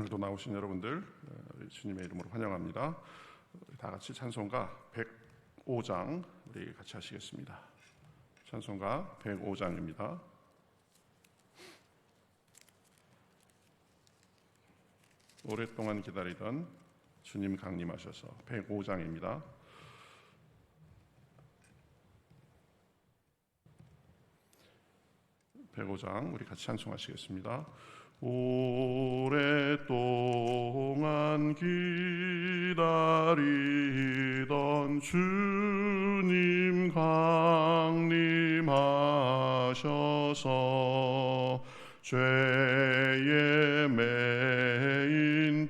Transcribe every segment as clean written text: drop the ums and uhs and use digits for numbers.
오늘도 나오신 여러분들 주님의 이름으로 환영합니다. 다 같이 찬송가 105장 우리 같이 하시겠습니다. 찬송가 105장입니다. 오랫동안 기다리던 주님 강림하셔서 105장입니다. (105장) 우리 같이 찬송하시겠습니다. 오랫동안 기다리던 주님 강림하셔서 죄에 매인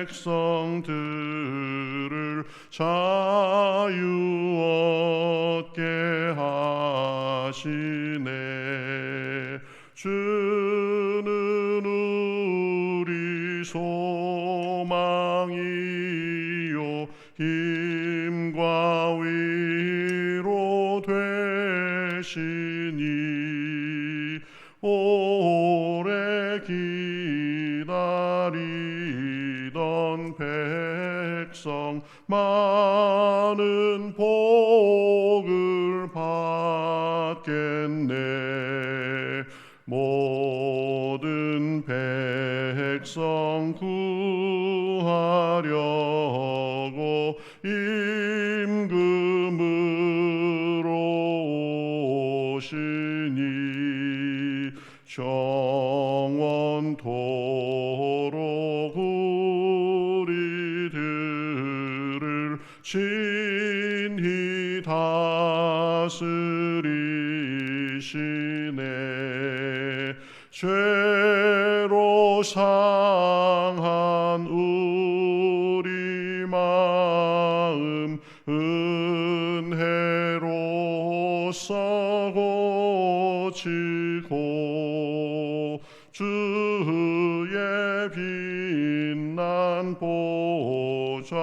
백성들을 자유 얻게 하시네. 주는 우리 소망이요 힘과 위로 되시니 오래 기다리던 백성 많은 복을 받겠네. 모든 백성 구하려고 임금으로 오시니 영원토록 우리들을 친히 다스리시네. 죄로 상한 우리 마음 은혜로써 고치고 주의 빛난 보좌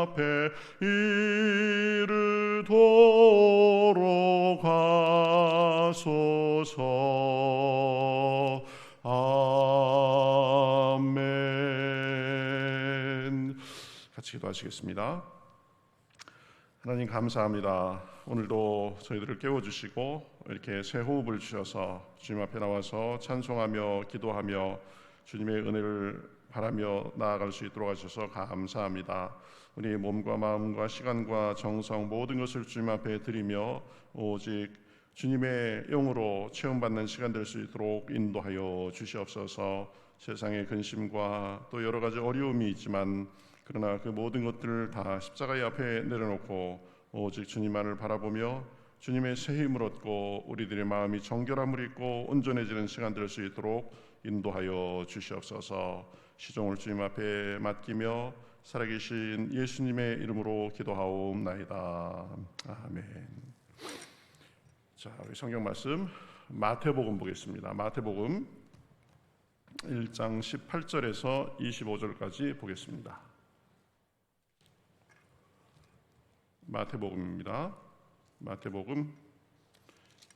앞에 이르도록 하소서. 아멘. 같이 기도하시겠습니다. 하나님 감사합니다. 오늘도 저희들을 깨워주시고 이렇게 새 호흡을 주셔서 주님 앞에 나와서 찬송하며 기도하며 주님의 은혜를 바라며 나아갈 수 있도록 하셔서 감사합니다. 우리의 몸과 마음과 시간과 정성 모든 것을 주님 앞에 드리며 오직 주님의 영으로 체험받는 시간 될 수 있도록 인도하여 주시옵소서. 세상의 근심과 또 여러 가지 어려움이 있지만 그러나 그 모든 것들을 다 십자가의 앞에 내려놓고 오직 주님만을 바라보며 주님의 새 힘을 얻고 우리들의 마음이 정결함을 입고 온전해지는 시간 될 수 있도록 인도하여 주시옵소서. 시종을 주님 앞에 맡기며 살아계신 예수님의 이름으로 기도하옵나이다. 아멘. 자, 우리 성경 말씀 마태복음 보겠습니다. 마태복음 1장 18절에서 25절까지 보겠습니다. 마태복음입니다. 마태복음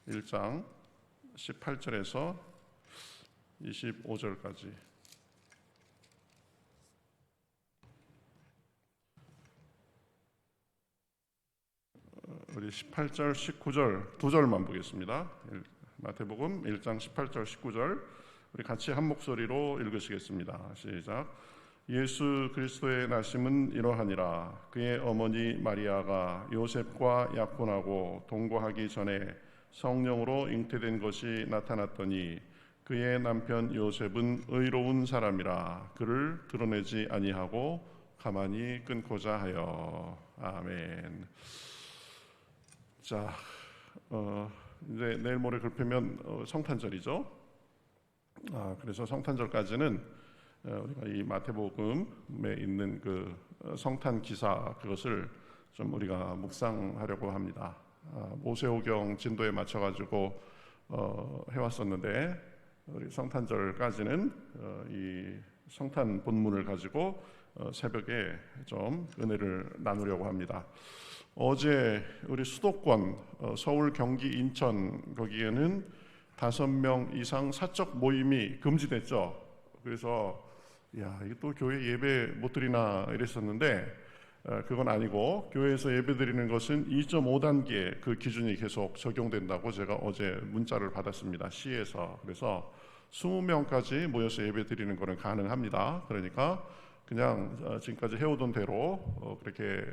1장 18절에서 25절까지. 우리 18절, 19절 두 절만 보겠습니다. 마태복음 1장 18절, 19절 우리 같이 한 목소리로 읽으시겠습니다. 시작. 예수 그리스도의 나심은 이러하니라. 그의 어머니 마리아가 요셉과 약혼하고 동거하기 전에 성령으로 잉태된 것이 나타났더니 그의 남편 요셉은 의로운 사람이라 그를 드러내지 아니하고 가만히 끊고자 하여. 아멘. 자, 이제 내일 모레 급하면 성탄절이죠. 그래서 성탄절까지는 우리가 이 마태복음에 있는 그 성탄 기사 그것을 좀 우리가 묵상하려고 합니다. 모세오경 진도에 맞춰가지고 해왔었는데 우리 성탄절까지는 이 성탄 본문을 가지고 새벽에 좀 은혜를 나누려고 합니다. 어제 우리 수도권 서울, 경기, 인천 거기에는 5명 이상 사적 모임이 금지됐죠. 그래서 야, 이게 또 교회 예배 못 드리나 이랬었는데 그건 아니고 교회에서 예배 드리는 것은 2.5단계 그 기준이 계속 적용된다고 제가 어제 문자를 받았습니다. 시에서. 그래서 20명까지 모여서 예배 드리는 거는 가능합니다. 그러니까 그냥 지금까지 해오던 대로 그렇게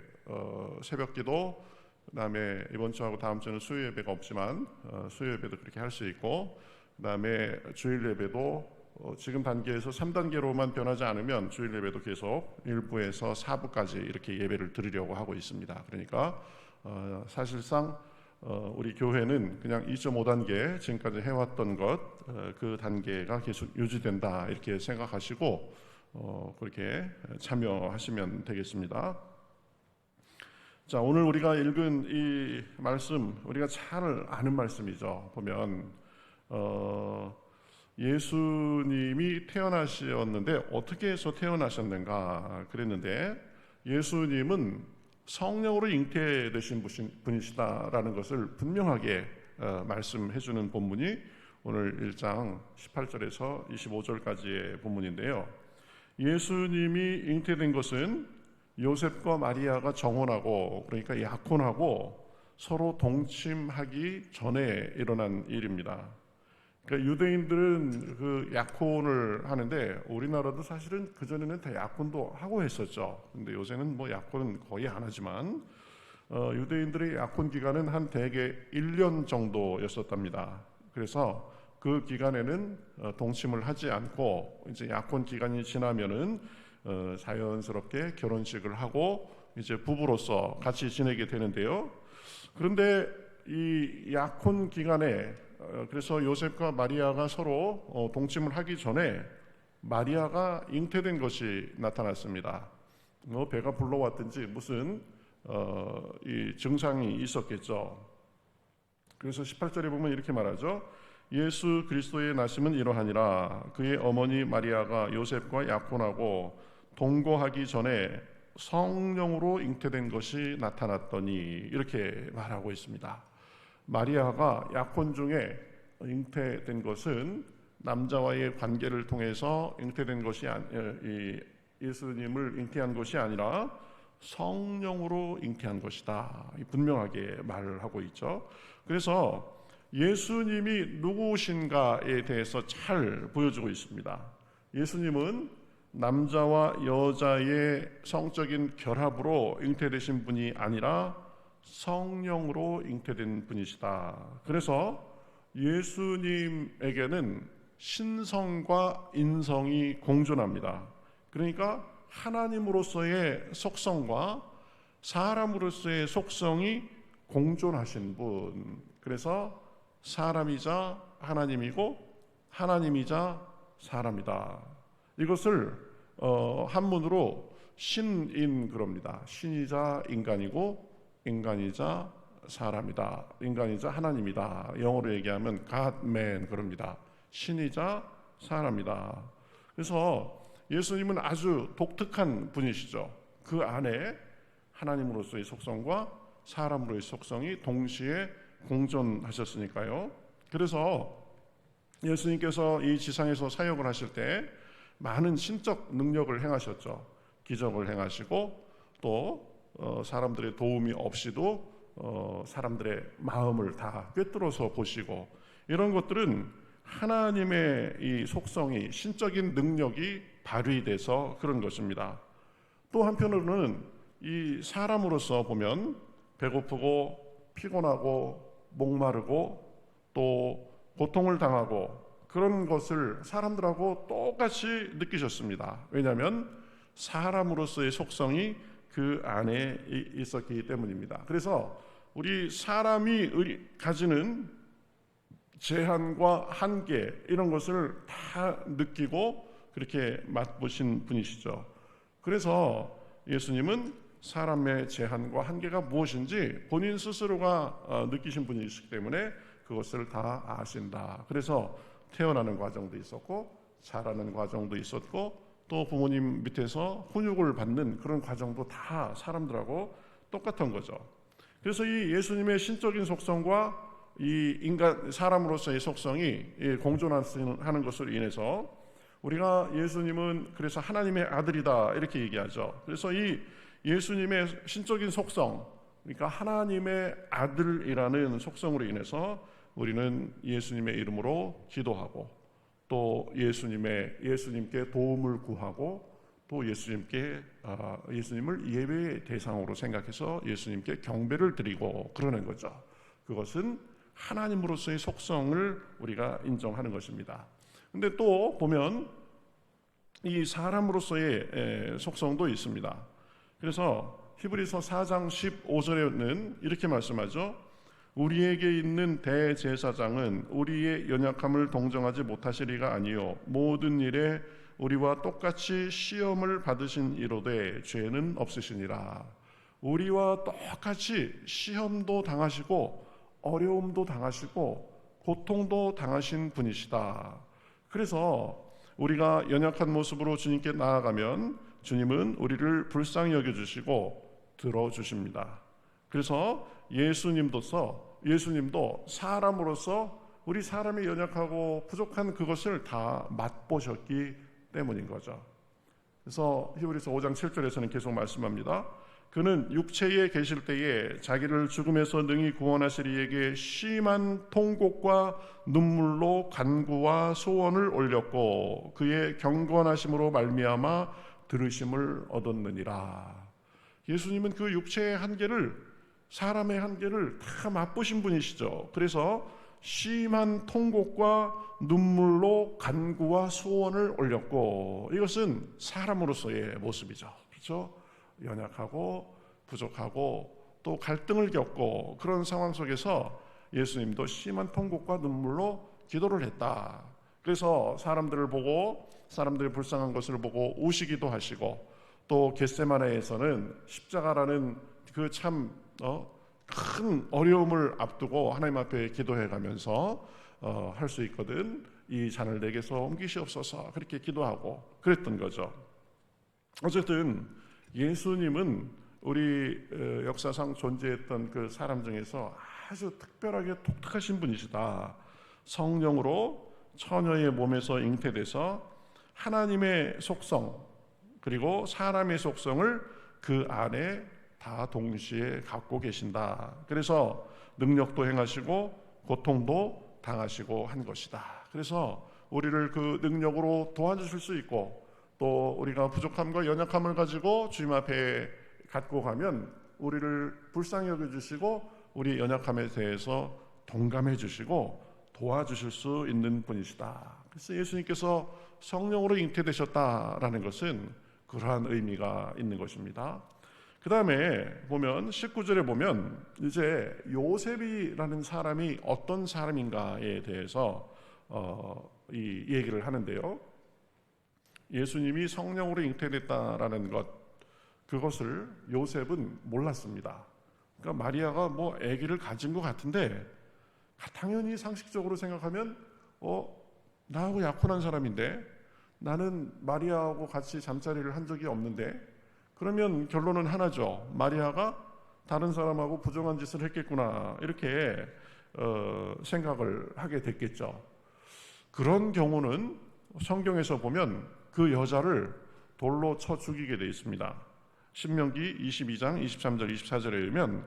새벽기도, 그다음에 이번 주하고 다음 주는 수요 예배가 없지만 수요 예배도 그렇게 할 수 있고, 그다음에 주일 예배도 지금 단계에서 3단계로만 변하지 않으면 주일 예배도 계속 1부에서 4부까지 이렇게 예배를 드리려고 하고 있습니다. 그러니까 사실상 우리 교회는 그냥 2.5단계 지금까지 해왔던 것 그 단계가 계속 유지된다 이렇게 생각하시고 그렇게 참여하시면 되겠습니다. 자, 오늘 우리가 읽은 이 말씀 우리가 잘 아는 말씀이죠. 보면 예수님이 태어나셨는데 어떻게 해서 태어나셨는가 그랬는데, 예수님은 성령으로 잉태되신 분이시다라는 것을 분명하게 말씀해 주는 본문이 오늘 1장 18절에서 25절까지의 본문인데요. 예수님이 잉태된 것은 요셉과 마리아가 정혼하고, 그러니까 약혼하고 서로 동침하기 전에 일어난 일입니다. 그러니까 유대인들은 그 약혼을 하는데 우리나라도 사실은 그전에는 다 약혼도 하고 했었죠. 근데 요새는 뭐 약혼은 거의 안 하지만 유대인들의 약혼 기간은 한 대개 1년 정도였었답니다. 그래서 그 기간에는 동침을 하지 않고 이제 약혼 기간이 지나면은 자연스럽게 결혼식을 하고 이제 부부로서 같이 지내게 되는데요. 그런데 이 약혼 기간에 그래서 요셉과 마리아가 서로 동침을 하기 전에 마리아가 잉태된 것이 나타났습니다. 배가 불러왔든지 무슨 이 증상이 있었겠죠. 그래서 18절에 보면 이렇게 말하죠. 예수 그리스도의 나심은 이러하니라. 그의 어머니 마리아가 요셉과 약혼하고 동거하기 전에 성령으로 잉태된 것이 나타났더니, 이렇게 말하고 있습니다. 마리아가 약혼 중에 잉태된 것은 남자와의 관계를 통해서 잉태된 것이 예수님을 잉태한 것이 아니라 성령으로 잉태한 것이다. 분명하게 말을 하고 있죠. 그래서 예수님이 누구신가에 대해서 잘 보여주고 있습니다. 예수님은 남자와 여자의 성적인 결합으로 잉태되신 분이 아니라 성령으로 잉태된 분이시다. 그래서 예수님에게는 신성과 인성이 공존합니다. 그러니까 하나님으로서의 속성과 사람으로서의 속성이 공존하신 분. 그래서 사람이자 하나님이고 하나님이자 사람이다. 이것을 한문으로 신인 그럽니다. 신이자 인간이고 인간이자 사람이다. 인간이자 하나님이다. 영어로 얘기하면 God, man 그럽니다. 신이자 사람이다. 그래서 예수님은 아주 독특한 분이시죠. 그 안에 하나님으로서의 속성과 사람으로의 속성이 동시에 공존하셨으니까요. 그래서 예수님께서 이 지상에서 사역을 하실 때 많은 신적 능력을 행하셨죠. 기적을 행하시고 또 사람들의 도움이 없이도 사람들의 마음을 다 꿰뚫어서 보시고, 이런 것들은 하나님의 이 속성이, 신적인 능력이 발휘돼서 그런 것입니다. 또 한편으로는 이 사람으로서 보면 배고프고 피곤하고 목마르고 또 고통을 당하고 그런 것을 사람들하고 똑같이 느끼셨습니다. 왜냐하면 사람으로서의 속성이 그 안에 있었기 때문입니다. 그래서 우리 사람이 가지는 제한과 한계, 이런 것을 다 느끼고 그렇게 맛보신 분이시죠. 그래서 예수님은 사람의 제한과 한계가 무엇인지 본인 스스로가 느끼신 분이시기 때문에 그것을 다 아신다. 그래서 태어나는 과정도 있었고 자라는 과정도 있었고 또 부모님 밑에서 훈육을 받는 그런 과정도 다 사람들하고 똑같은 거죠. 그래서 이 예수님의 신적인 속성과 이 인간 사람으로서의 속성이 공존하는 것으로 인해서 우리가 예수님은 그래서 하나님의 아들이다 이렇게 얘기하죠. 그래서 이 예수님의 신적인 속성, 그러니까 하나님의 아들이라는 속성으로 인해서 우리는 예수님의 이름으로 기도하고 또 예수님께 도움을 구하고 또 예수님을 예배의 대상으로 생각해서 예수님께 경배를 드리고 그러는 거죠. 그것은 하나님으로서의 속성을 우리가 인정하는 것입니다. 근데 또 보면 이 사람으로서의 속성도 있습니다. 그래서 히브리서 4장 15절에는 이렇게 말씀하죠. 우리에게 있는 대제사장은 우리의 연약함을 동정하지 못하시리가 아니요 모든 일에 우리와 똑같이 시험을 받으신 이로되 죄는 없으시니라. 우리와 똑같이 시험도 당하시고 어려움도 당하시고 고통도 당하신 분이시다. 그래서 우리가 연약한 모습으로 주님께 나아가면 주님은 우리를 불쌍히 여겨주시고 들어주십니다. 그래서 예수님도 사람으로서 우리 사람이 연약하고 부족한 그것을 다 맛보셨기 때문인 거죠. 그래서 히브리서 5장 7절에서는 계속 말씀합니다. 그는 육체에 계실 때에 자기를 죽음에서 능히 구원하실 이에게 심한 통곡과 눈물로 간구와 소원을 올렸고 그의 경건하심으로 말미암아 들으심을 얻었느니라. 예수님은 그 육체의 한계를, 사람의 한계를 다 맛보신 분이시죠. 그래서 심한 통곡과 눈물로 간구와 소원을 올렸고, 이것은 사람으로서의 모습이죠. 그렇죠? 연약하고 부족하고 또 갈등을 겪고 그런 상황 속에서 예수님도 심한 통곡과 눈물로 기도를 했다. 그래서 사람들이 불쌍한 것을 보고 우시기도 하시고, 또 겟세마네에서는 십자가라는 그 참 큰 어려움을 앞두고 하나님 앞에 기도해 가면서 할 수 있거든, 이 잔을 내게서 옮기시옵소서 그렇게 기도하고 그랬던 거죠. 어쨌든 예수님은 우리 역사상 존재했던 그 사람 중에서 아주 특별하게 독특하신 분이시다. 성령으로 처녀의 몸에서 잉태돼서 하나님의 속성 그리고 사람의 속성을 그 안에 다 동시에 갖고 계신다. 그래서 능력도 행하시고 고통도 당하시고 한 것이다. 그래서 우리를 그 능력으로 도와주실 수 있고, 또 우리가 부족함과 연약함을 가지고 주님 앞에 갖고 가면 우리를 불쌍히 여겨주시고 우리 연약함에 대해서 동감해 주시고 도와주실 수 있는 분이시다. 그래서 예수님께서 성령으로 잉태되셨다라는 것은 그러한 의미가 있는 것입니다. 그 다음에 보면 19절에 보면 이제 요셉이라는 사람이 어떤 사람인가에 대해서 이 얘기를 하는데요. 예수님이 성령으로 잉태됐다라는 그것을 요셉은 몰랐습니다. 그러니까 마리아가 뭐 아기를 가진 것 같은데 당연히 상식적으로 생각하면 나하고 약혼한 사람인데 나는 마리아하고 같이 잠자리를 한 적이 없는데, 그러면 결론은 하나죠. 마리아가 다른 사람하고 부정한 짓을 했겠구나 이렇게 생각을 하게 됐겠죠. 그런 경우는 성경에서 보면 그 여자를 돌로 쳐 죽이게 되어 있습니다. 신명기 22장 23절 24절에 보면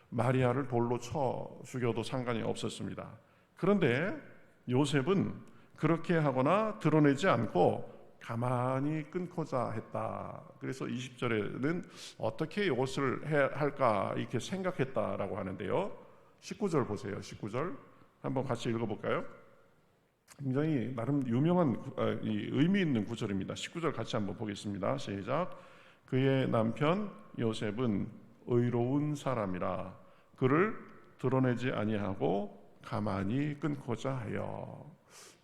마리아를 돌로 쳐 죽여도 상관이 없었습니다. 그런데 요셉은 그렇게 하거나 드러내지 않고 가만히 끊고자 했다. 그래서 20절에는 어떻게 이것을 해야 할까 이렇게 생각했다라고 하는데요. 19절 보세요. 19절 한번 같이 읽어볼까요? 굉장히 나름 유명한 의미 있는 구절입니다. 19절 같이 한번 보겠습니다. 시작. 그의 남편 요셉은 의로운 사람이라 그를 드러내지 아니하고 가만히 끊고자 하여.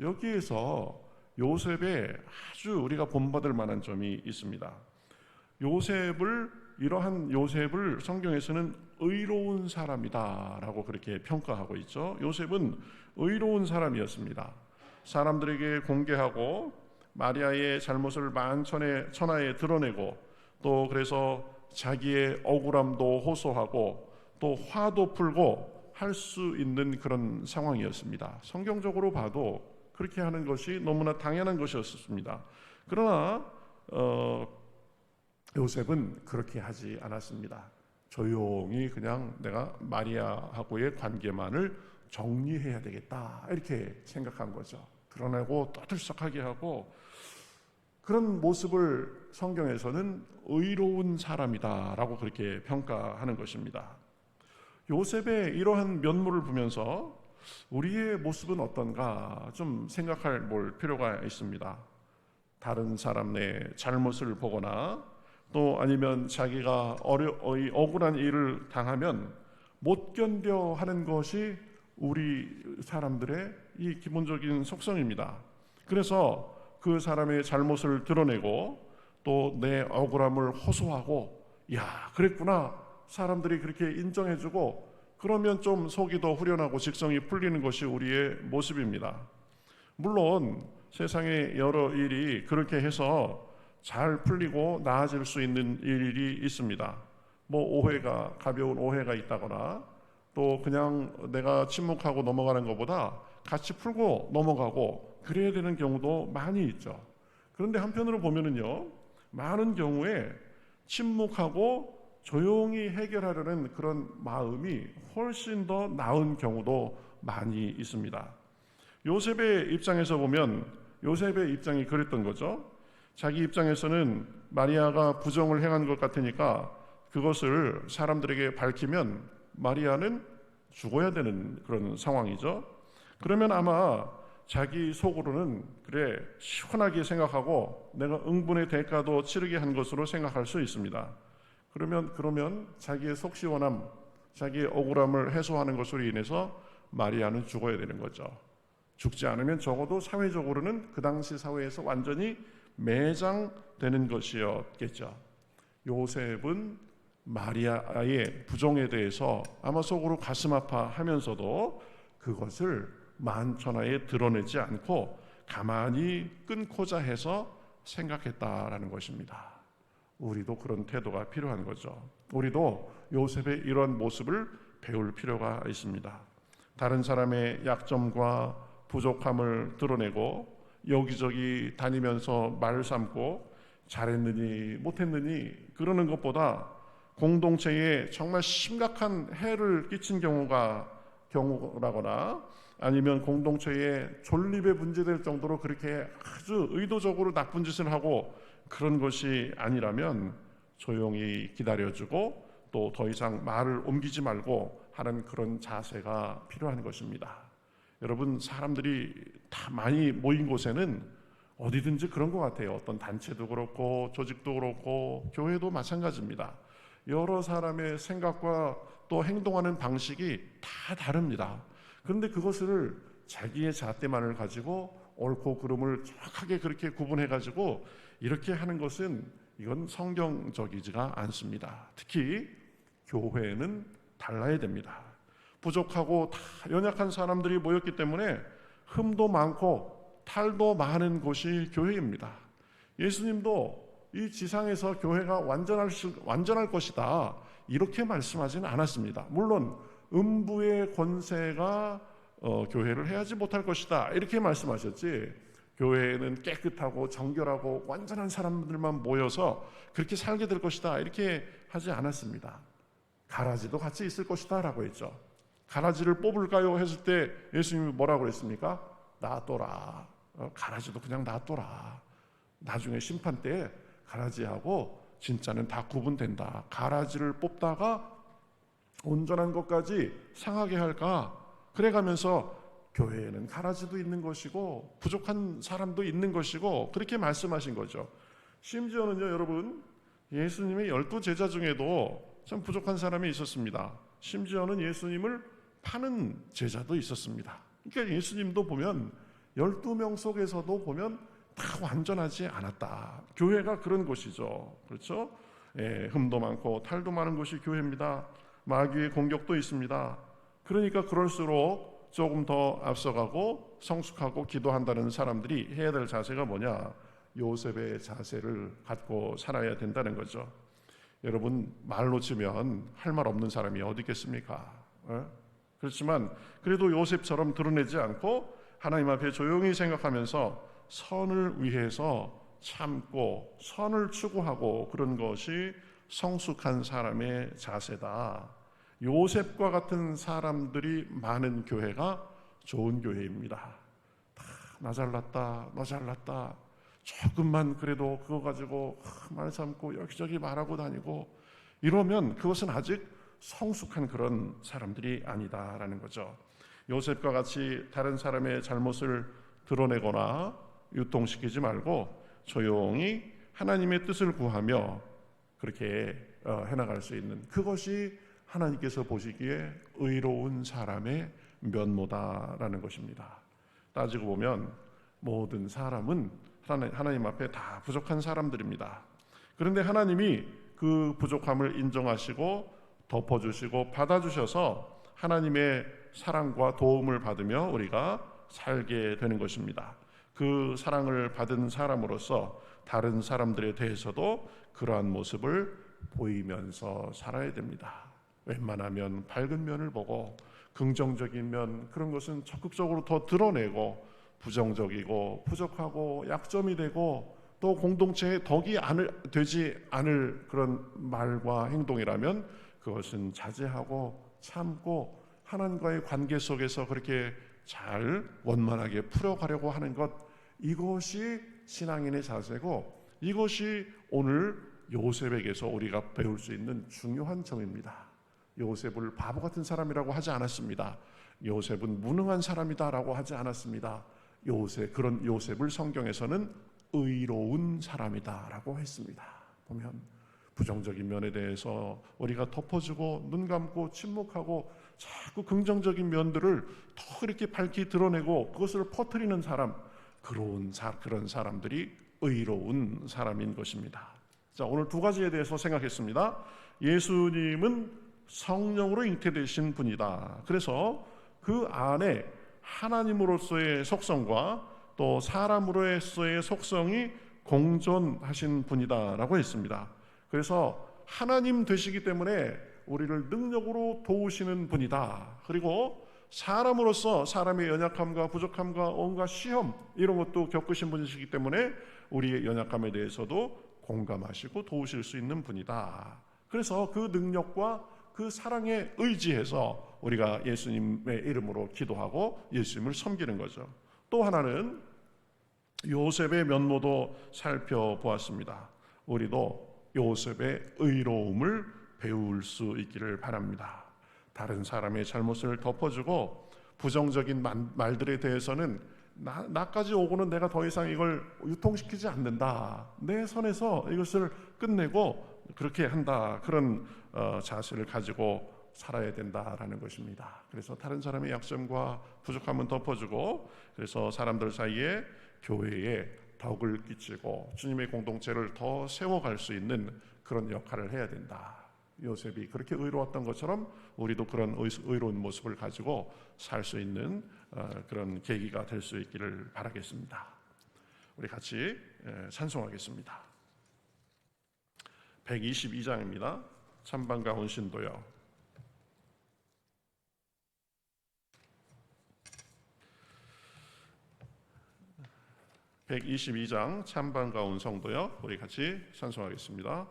여기에서 요셉의 아주 우리가 본받을 만한 점이 있습니다. 이러한 요셉을 성경에서는 의로운 사람이다라고 그렇게 평가하고 있죠. 요셉은 의로운 사람이었습니다. 사람들에게 공개하고 마리아의 잘못을 만천하에 드러내고, 또 그래서 자기의 억울함도 호소하고 또 화도 풀고 할 수 있는 그런 상황이었습니다. 성경적으로 봐도 그렇게 하는 것이 너무나 당연한 것이었습니다. 그러나 요셉은 그렇게 하지 않았습니다. 조용히 그냥 내가 마리아하고의 관계만을 정리해야 되겠다 이렇게 생각한 거죠. 드러내고 떠들썩하게 하고, 그런 모습을 성경에서는 의로운 사람이다라고 그렇게 평가하는 것입니다. 요셉의 이러한 면모를 보면서 우리의 모습은 어떤가 좀 생각할 필요가 있습니다. 다른 사람의 잘못을 보거나 또 아니면 자기가 억울한 일을 당하면 못 견뎌 하는 것이 우리 사람들의 이 기본적인 속성입니다. 그래서 그 사람의 잘못을 드러내고 또 내 억울함을 호소하고, 야, 그랬구나, 사람들이 그렇게 인정해주고, 그러면 좀 속이 더 후련하고 직성이 풀리는 것이 우리의 모습입니다. 물론 세상에 여러 일이 그렇게 해서 잘 풀리고 나아질 수 있는 일이 있습니다. 가벼운 오해가 있다거나 또 그냥 내가 침묵하고 넘어가는 것보다 같이 풀고 넘어가고 그래야 되는 경우도 많이 있죠. 그런데 한편으로 보면은요, 많은 경우에 침묵하고 조용히 해결하려는 그런 마음이 훨씬 더 나은 경우도 많이 있습니다. 요셉의 입장에서 보면 요셉의 입장이 그랬던 거죠. 자기 입장에서는 마리아가 부정을 행한 것 같으니까 그것을 사람들에게 밝히면 마리아는 죽어야 되는 그런 상황이죠. 그러면 아마 자기 속으로는 그래, 시원하게 생각하고 내가 응분의 대가도 치르게 한 것으로 생각할 수 있습니다. 그러면 자기의 속 시원함, 자기의 억울함을 해소하는 것으로 인해서 마리아는 죽어야 되는 거죠. 죽지 않으면 적어도 사회적으로는 그 당시 사회에서 완전히 매장되는 것이었겠죠. 요셉은 마리아의 부정에 대해서 아마 속으로 가슴 아파하면서도 그것을 만천하에 드러내지 않고 가만히 끊고자 해서 생각했다라는 것입니다. 우리도 그런 태도가 필요한 거죠. 우리도 요셉의 이런 모습을 배울 필요가 있습니다. 다른 사람의 약점과 부족함을 드러내고 여기저기 다니면서 말을 삼고 잘했느니 못했느니 그러는 것보다 공동체에 정말 심각한 해를 끼친 경우라거나 아니면 공동체에 존립에 문제될 정도로 그렇게 아주 의도적으로 나쁜 짓을 하고 그런 것이 아니라면 조용히 기다려주고 또 더 이상 말을 옮기지 말고 하는 그런 자세가 필요한 것입니다. 여러분, 사람들이 다 많이 모인 곳에는 어디든지 그런 것 같아요. 어떤 단체도 그렇고 조직도 그렇고 교회도 마찬가지입니다. 여러 사람의 생각과 또 행동하는 방식이 다 다릅니다. 그런데 그것을 자기의 잣대만을 가지고 옳고 그름을 정확하게 그렇게 구분해가지고 이렇게 하는 것은 이건 성경적이지가 않습니다. 특히 교회는 달라야 됩니다. 부족하고 다 연약한 사람들이 모였기 때문에 흠도 많고 탈도 많은 곳이 교회입니다. 예수님도 이 지상에서 교회가 완전할 것이다 이렇게 말씀하지는 않았습니다. 물론 음부의 권세가 교회를 해하지 못할 것이다 이렇게 말씀하셨지, 교회는 깨끗하고 정결하고 완전한 사람들만 모여서 그렇게 살게 될 것이다 이렇게 하지 않았습니다. 가라지도 같이 있을 것이다 라고 했죠. 가라지를 뽑을까요 했을 때 예수님이 뭐라고 했습니까? 놔둬라. 가라지도 그냥 놔둬라. 나중에 심판 때 가라지하고 진짜는 다 구분된다. 가라지를 뽑다가 온전한 것까지 상하게 할까? 그래가면서 교회에는 가라지도 있는 것이고 부족한 사람도 있는 것이고 그렇게 말씀하신 거죠. 심지어는요, 여러분, 예수님의 12제자 중에도 참 부족한 사람이 있었습니다. 심지어는 예수님을 파는 제자도 있었습니다. 그러니까 예수님도 보면 12명 속에서도 보면 다 완전하지 않았다. 교회가 그런 곳이죠. 그렇죠? 흠도 많고 탈도 많은 곳이 교회입니다. 마귀의 공격도 있습니다. 그러니까 그럴수록 조금 더 앞서가고 성숙하고 기도한다는 사람들이 해야 될 자세가 뭐냐? 요셉의 자세를 갖고 살아야 된다는 거죠. 여러분, 말 놓치면 할 말 없는 사람이 어디 있겠습니까? 그렇지만 그래도 요셉처럼 드러내지 않고 하나님 앞에 조용히 생각하면서 선을 위해서 참고 선을 추구하고 그런 것이 성숙한 사람의 자세다. 요셉과 같은 사람들이 많은 교회가 좋은 교회입니다. 다 나 잘났다, 너 잘났다, 조금만 그래도 그거 가지고 말 삼고 여기저기 말하고 다니고 이러면 그것은 아직 성숙한 그런 사람들이 아니다라는 거죠. 요셉과 같이 다른 사람의 잘못을 드러내거나 유통시키지 말고 조용히 하나님의 뜻을 구하며 그렇게 해나갈 수 있는, 그것이 하나님께서 보시기에 의로운 사람의 면모다라는 것입니다. 따지고 보면 모든 사람은 하나님 앞에 다 부족한 사람들입니다. 그런데 하나님이 그 부족함을 인정하시고 덮어주시고 받아주셔서 하나님의 사랑과 도움을 받으며 우리가 살게 되는 것입니다. 그 사랑을 받은 사람으로서 다른 사람들에 대해서도 그러한 모습을 보이면서 살아야 됩니다. 웬만하면 밝은 면을 보고 긍정적인 면, 그런 것은 적극적으로 더 드러내고, 부정적이고 부족하고 약점이 되고 또 공동체에 덕이 되지 않을 그런 말과 행동이라면 그것은 자제하고 참고 하나님과의 관계 속에서 그렇게 잘 원만하게 풀어가려고 하는 것, 이것이 신앙인의 자세고 이것이 오늘 요셉에게서 우리가 배울 수 있는 중요한 점입니다. 요셉을 바보 같은 사람이라고 하지 않았습니다. 요셉은 무능한 사람이다라고 하지 않았습니다. 그런 요셉을 성경에서는 의로운 사람이다라고 했습니다. 보면 부정적인 면에 대해서 우리가 덮어주고 눈 감고 침묵하고 자꾸 긍정적인 면들을 더 이렇게 밝히 드러내고 그것을 퍼뜨리는 사람, 그런 사람들이 의로운 사람인 것입니다. 자, 오늘 두 가지에 대해서 생각했습니다. 예수님은 성령으로 잉태되신 분이다. 그래서 그 안에 하나님으로서의 속성과 또 사람으로서의 속성이 공존하신 분이다라고 했습니다. 그래서 하나님 되시기 때문에 우리를 능력으로 도우시는 분이다. 그리고 사람으로서 사람의 연약함과 부족함과 온갖 시험 이런 것도 겪으신 분이시기 때문에 우리의 연약함에 대해서도 공감하시고 도우실 수 있는 분이다. 그래서 그 능력과 그 사랑에 의지해서 우리가 예수님의 이름으로 기도하고 예수님을 섬기는 거죠. 또 하나는 요셉의 면모도 살펴보았습니다. 우리도 요셉의 의로움을 배울 수 있기를 바랍니다. 다른 사람의 잘못을 덮어주고 부정적인 말들에 대해서는 나까지 오고는 내가 더 이상 이걸 유통시키지 않는다, 내 선에서 이것을 끝내고 그렇게 한다, 그런 자세를 가지고 살아야 된다라는 것입니다. 그래서 다른 사람의 약점과 부족함은 덮어주고, 그래서 사람들 사이에 교회에 덕을 끼치고 주님의 공동체를 더 세워갈 수 있는 그런 역할을 해야 된다. 요셉이 그렇게 의로웠던 것처럼 우리도 그런 의로운 모습을 가지고 살 수 있는 그런 계기가 될 수 있기를 바라겠습니다. 우리 같이 찬송하겠습니다. 122장입니다. 찬반가운 신도여. 122장 찬반가운 성도여, 우리 같이 찬송하겠습니다.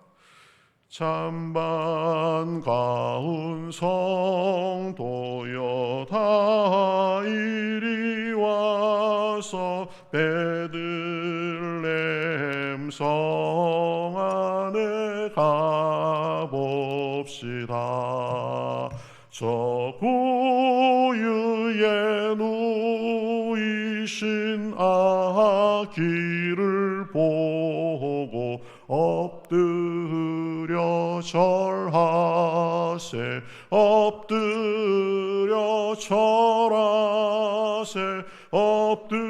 찬반가운 성도여, 다 이리 와서 베들레헴 성 안에 가봅시다. 저 구유에 누이신 아기를 보고 엎드려 절하세, 엎드려 절하세, 엎드려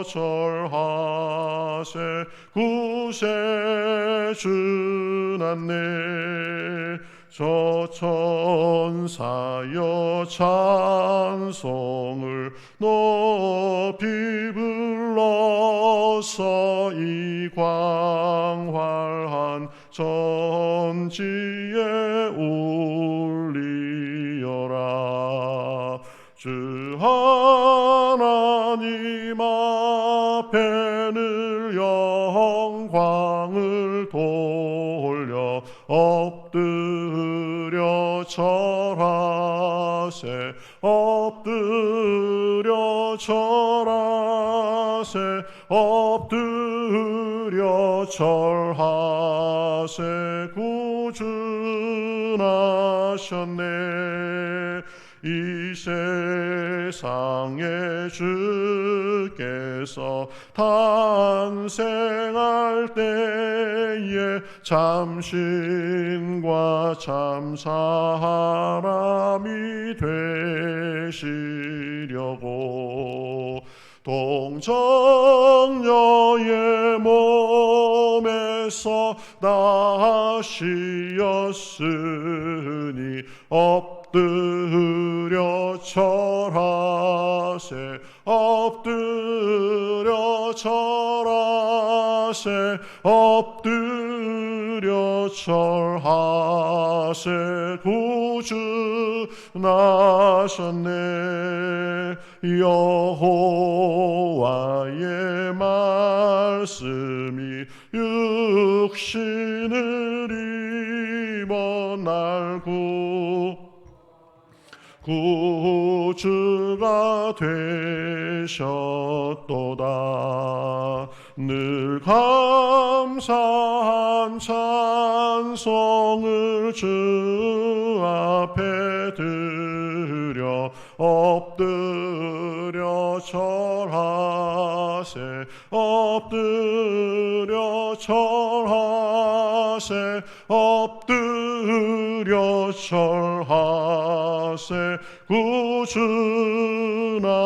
절하세. 구세주났네 저 천사여 찬송을 높이 불러서 이 광활한 전지에 울리어라. 주 영광을 돌려 엎드려 절하세 엎드려 절하세 엎드려 절하세 구준하셨네 이 세상에 주께서 탄생할 때에 참신과 참사람이 되시려고 동정녀의 몸에서 나시었으니 엎드려 절하세 엎드려 절하세 엎드려 절하세 구준하셨네 여호와의 말씀이 육신을 입어 날 구주가 되셨도다 늘 감사한 찬송을 주 앞에 드려 엎드려 절하세 엎드려 절하세 엎드려 절하세 구준하셨네